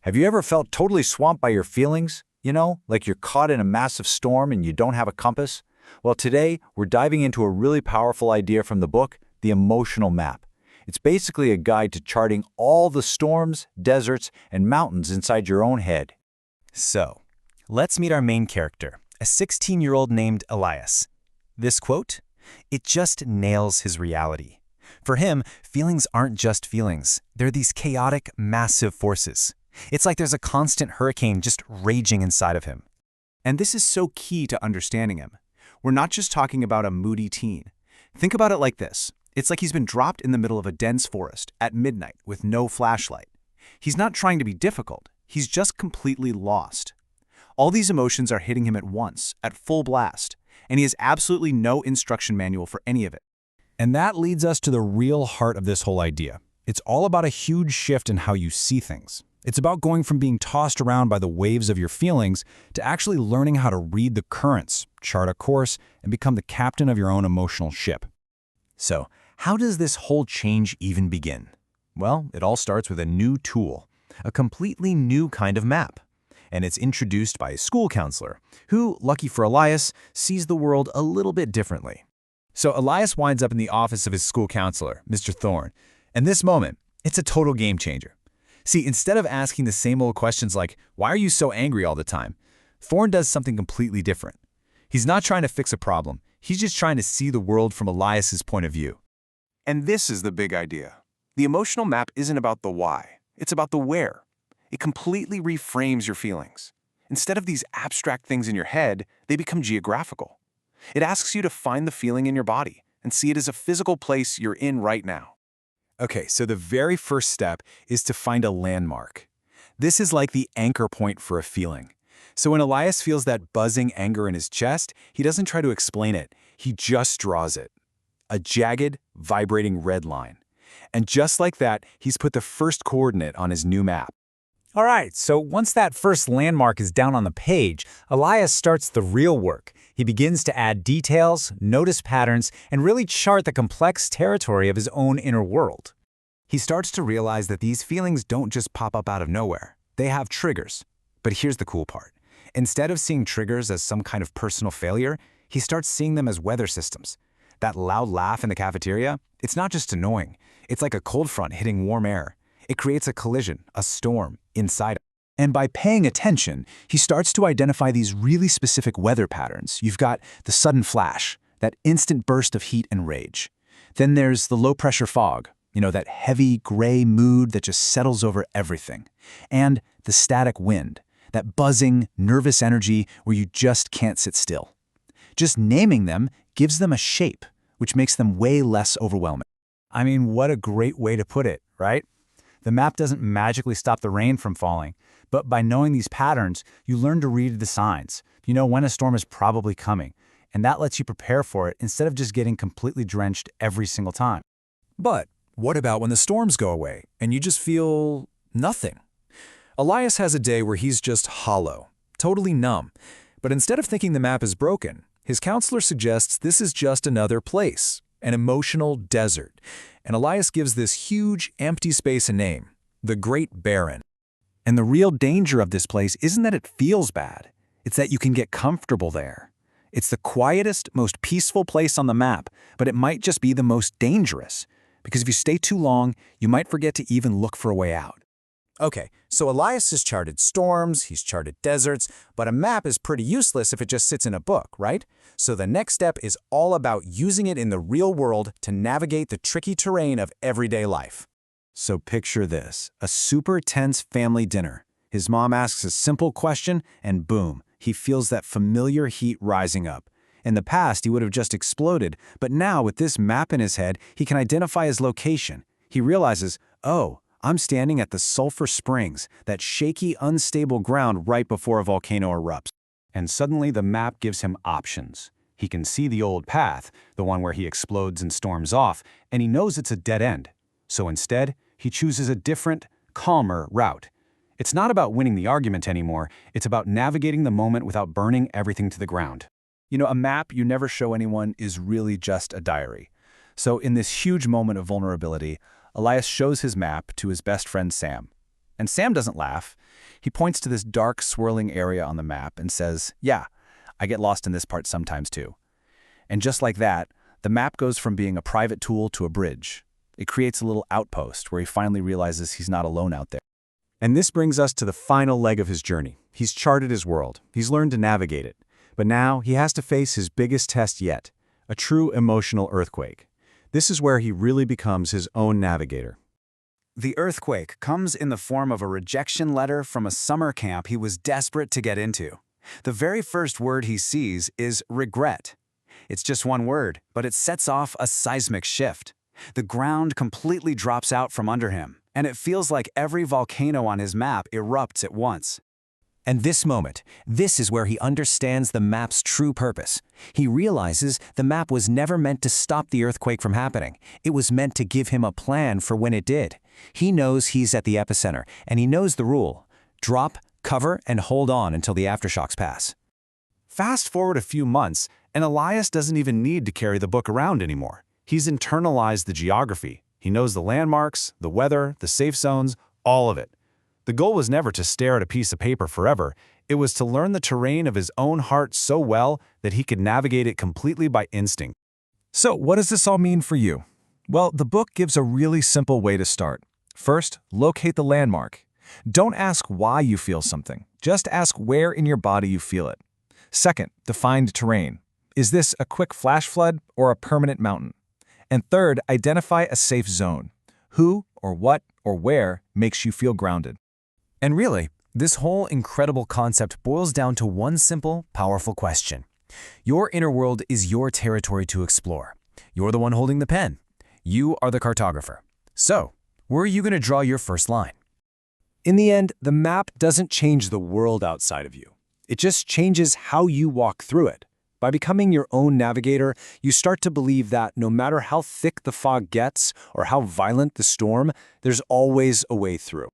Have you ever felt totally swamped by your feelings? Like you're caught in a massive storm and you don't have a compass? Well, today we're diving into a really powerful idea from the book, The Emotional Map. It's basically a guide to charting all the storms, deserts, and mountains inside your own head. So, let's meet our main character, a 16-year-old named Elias. This quote, it just nails his reality. For him, feelings aren't just feelings. They're these chaotic, massive forces. It's like there's a constant hurricane just raging inside of him. And this is so key to understanding him. We're not just talking about a moody teen. Think about it like this. It's like he's been dropped in the middle of a dense forest at midnight with no flashlight. He's not trying to be difficult. He's just completely lost. All these emotions are hitting him at once, at full blast, and he has absolutely no instruction manual for any of it. And that leads us to the real heart of this whole idea. It's all about a huge shift in how you see things. It's about going from being tossed around by the waves of your feelings to actually learning how to read the currents, chart a course, and become the captain of your own emotional ship. So, how does this whole change even begin? Well, it all starts with a new tool, a completely new kind of map. And it's introduced by a school counselor, who, lucky for Elias, sees the world a little bit differently. So Elias winds up in the office of his school counselor, Mr. Thorne, and this moment, it's a total game changer. See, instead of asking the same old questions like, why are you so angry all the time? Thorne does something completely different. He's not trying to fix a problem. He's just trying to see the world from Elias's point of view. And this is the big idea. The emotional map isn't about the why. It's about the where. It completely reframes your feelings. Instead of these abstract things in your head, they become geographical. It asks you to find the feeling in your body and see it as a physical place you're in right now. Okay, so the very first step is to find a landmark. This is like the anchor point for a feeling. So when Elias feels that buzzing anger in his chest, he doesn't try to explain it. He just draws it. A jagged, vibrating red line. And just like that, he's put the first coordinate on his new map. All right, so once that first landmark is down on the page, Elias starts the real work. He begins to add details, notice patterns, and really chart the complex territory of his own inner world. He starts to realize that these feelings don't just pop up out of nowhere. They have triggers. But here's the cool part. Instead of seeing triggers as some kind of personal failure, he starts seeing them as weather systems. That loud laugh in the cafeteria, it's not just annoying. It's like a cold front hitting warm air. It creates a collision, a storm, inside him. And by paying attention, he starts to identify these really specific weather patterns. You've got the sudden flash, that instant burst of heat and rage. Then there's the low-pressure fog, that heavy, gray mood that just settles over everything. And the static wind, that buzzing, nervous energy where you just can't sit still. Just naming them gives them a shape, which makes them way less overwhelming. I mean, what a great way to put it, right? The map doesn't magically stop the rain from falling, but by knowing these patterns, you learn to read the signs. You know when a storm is probably coming, and that lets you prepare for it instead of just getting completely drenched every single time. But what about when the storms go away and you just feel nothing? Elias has a day where he's just hollow, totally numb. But instead of thinking the map is broken, his counselor suggests this is just another place, an emotional desert. And Elias gives this huge, empty space a name, the Great Barren. And the real danger of this place isn't that it feels bad. It's that you can get comfortable there. It's the quietest, most peaceful place on the map, but it might just be the most dangerous. Because if you stay too long, you might forget to even look for a way out. Okay, so Elias has charted storms, he's charted deserts, but a map is pretty useless if it just sits in a book, right? So the next step is all about using it in the real world to navigate the tricky terrain of everyday life. So picture this, a super tense family dinner. His mom asks a simple question, and boom, he feels that familiar heat rising up. In the past, he would have just exploded, but now with this map in his head, he can identify his location. He realizes, oh, I'm standing at the Sulphur Springs, that shaky, unstable ground right before a volcano erupts. And suddenly the map gives him options. He can see the old path, the one where he explodes and storms off, and he knows it's a dead end. So instead, he chooses a different, calmer route. It's not about winning the argument anymore, it's about navigating the moment without burning everything to the ground. A map you never show anyone is really just a diary. So in this huge moment of vulnerability, Elias shows his map to his best friend Sam. And Sam doesn't laugh. He points to this dark, swirling area on the map and says, "Yeah, I get lost in this part sometimes too." And just like that, the map goes from being a private tool to a bridge. It creates a little outpost where he finally realizes he's not alone out there. And this brings us to the final leg of his journey. He's charted his world. He's learned to navigate it. But now he has to face his biggest test yet, a true emotional earthquake. This is where he really becomes his own navigator. The earthquake comes in the form of a rejection letter from a summer camp he was desperate to get into. The very first word he sees is regret. It's just one word, but it sets off a seismic shift. The ground completely drops out from under him, and it feels like every volcano on his map erupts at once. And this moment, this is where he understands the map's true purpose. He realizes the map was never meant to stop the earthquake from happening. It was meant to give him a plan for when it did. He knows he's at the epicenter, and he knows the rule: drop, cover, and hold on until the aftershocks pass. Fast forward a few months, and Elias doesn't even need to carry the book around anymore. He's internalized the geography. He knows the landmarks, the weather, the safe zones, all of it. The goal was never to stare at a piece of paper forever. It was to learn the terrain of his own heart so well that he could navigate it completely by instinct. So what does this all mean for you? Well, the book gives a really simple way to start. First, locate the landmark. Don't ask why you feel something. Just ask where in your body you feel it. Second, define terrain. Is this a quick flash flood or a permanent mountain? And third, identify a safe zone. Who or what or where makes you feel grounded? And really, this whole incredible concept boils down to one simple, powerful question. Your inner world is your territory to explore. You're the one holding the pen. You are the cartographer. So, where are you going to draw your first line? In the end, the map doesn't change the world outside of you. It just changes how you walk through it. By becoming your own navigator, you start to believe that no matter how thick the fog gets or how violent the storm, there's always a way through.